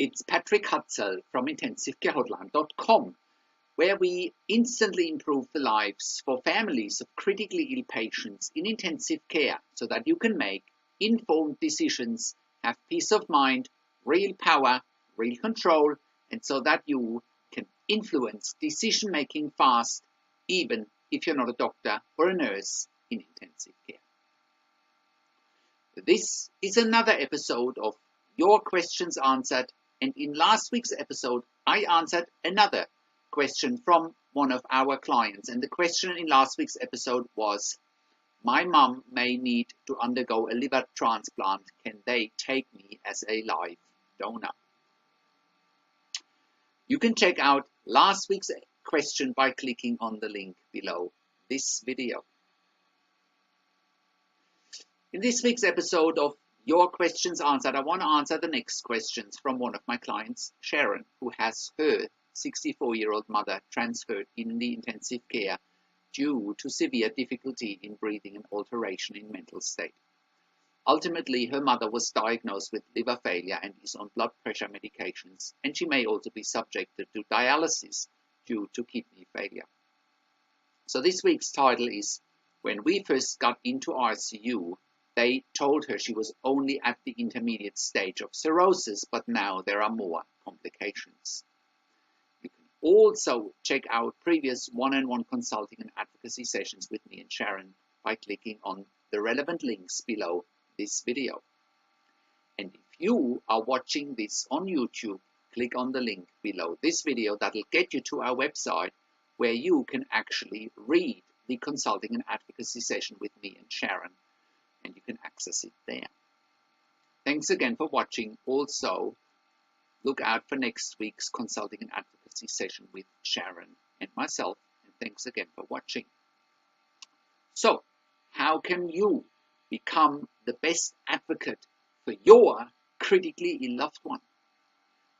It's Patrick Hutzel from IntensiveCareHotline.com, where we instantly improve the lives for families of critically ill patients in intensive care so that you can make informed decisions, have peace of mind, real power, real control, and so that you can influence decision making fast, even if you're not a doctor or a nurse in intensive care. This is another episode of Your Questions Answered, and in last week's episode I answered another question from one of our clients, and the question in last week's episode was, my mum may need to undergo a liver transplant, can they take me as a live donor? You can check out last week's question by clicking on the link below this video. In this week's episode of Your Questions Answered, I want to answer the next questions from one of my clients, Sharon, who has her 64-year-old mother transferred in the intensive care due to severe difficulty in breathing and alteration in mental state. Ultimately, her mother was diagnosed with liver failure and is on blood pressure medications, and she may also be subjected to dialysis due to kidney failure. So this week's title is, when we first got into ICU, they told her she was only at the intermediate stage of cirrhosis, but now there are more complications. You can also check out previous one-on-one consulting and advocacy sessions with me and Sharon by clicking on the relevant links below this video. And if you are watching this on YouTube, click on the link below this video. That'll get you to our website where you can actually read the consulting and advocacy session with me and Sharon, and you can access it there. Thanks again for watching. Also, look out for next week's consulting and advocacy session with Sharon and myself, and thanks again for watching. So, how can you become the best advocate for your critically ill loved one?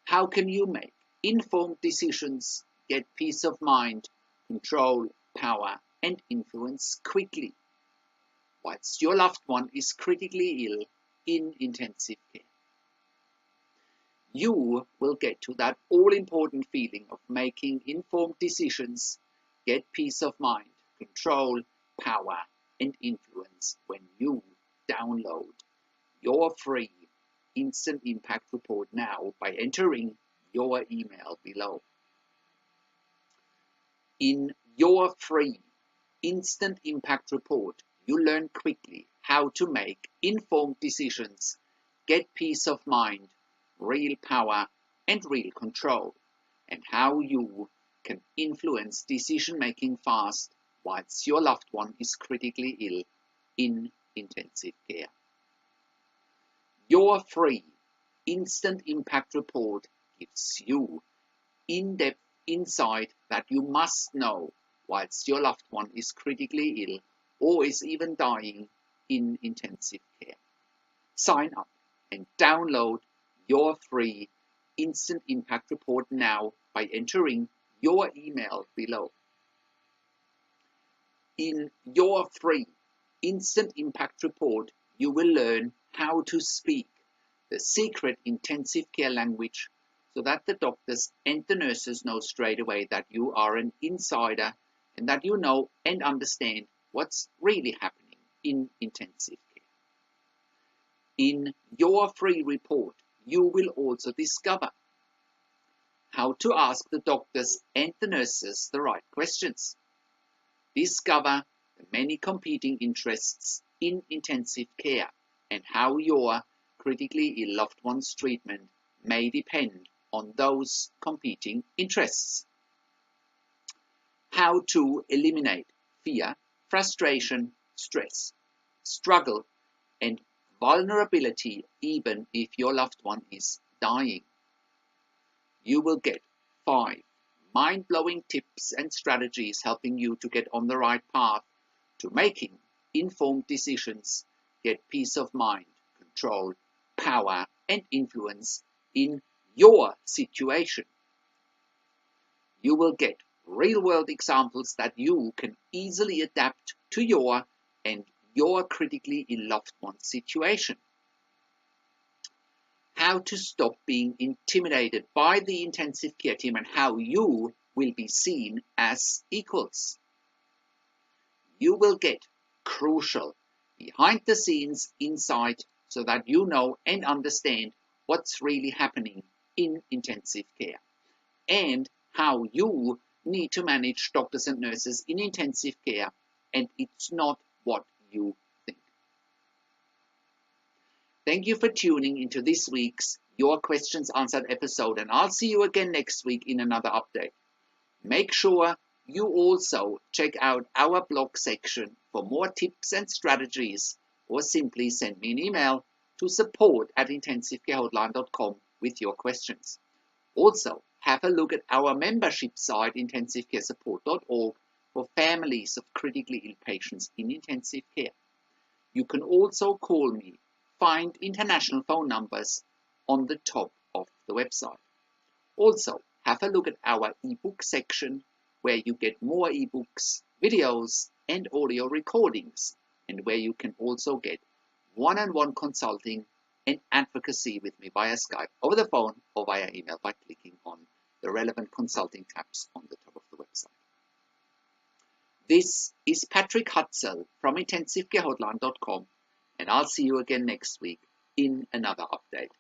How can you make informed decisions, get peace of mind, control, power, and influence quickly whilst your loved one is critically ill in intensive care? You will get to that all-important feeling of making informed decisions, get peace of mind, control, power, and influence when you download your free Instant Impact Report now by entering your email below. In your free Instant Impact Report, you learn quickly how to make informed decisions, get peace of mind, real power, and real control, and how you can influence decision-making fast whilst your loved one is critically ill in intensive care. Your free Instant Impact Report gives you in-depth insight that you must know whilst your loved one is critically ill or is even dying in intensive care. Sign up and download your free Instant Impact Report now by entering your email below. In your free Instant Impact Report, you will learn how to speak the secret intensive care language so that the doctors and the nurses know straight away that you are an insider and that you know and understand what's really happening in intensive care. In your free report, you will also discover how to ask the doctors and the nurses the right questions. Discover the many competing interests in intensive care and how your critically ill loved one's treatment may depend on those competing interests. How to eliminate fear, frustration, stress, struggle, and vulnerability even if your loved one is dying. You will get 5 mind-blowing tips and strategies helping you to get on the right path to making informed decisions, get peace of mind, control, power, and influence in your situation. You will get real-world examples that you can easily adapt to your and your critically ill loved one's situation. how to stop being intimidated by the intensive care team and how you will be seen as equals. You will get crucial behind the scenes insight so that you know and understand what's really happening in intensive care and how you need to manage doctors and nurses in intensive care, and it's not what you think. Thank you for tuning into this week's Your Questions Answered episode, and I'll see you again next week in another update. Make sure you also check out our blog section for more tips and strategies, or simply send me an email to support@intensivecare.com with your questions. Also, have a look at our membership site, intensivecaresupport.org, for families of critically ill patients in intensive care. You can also call me. Find international phone numbers on the top of the website. Also, have a look at our ebook section, where you get more ebooks, videos, and audio recordings, and where you can also get one-on-one consulting and advocacy with me via Skype, over the phone, or via email by clicking on the relevant consulting tabs on the top of the website. This is Patrick Hutzel from intensivecarehotline.com, and I'll see you again next week in another update.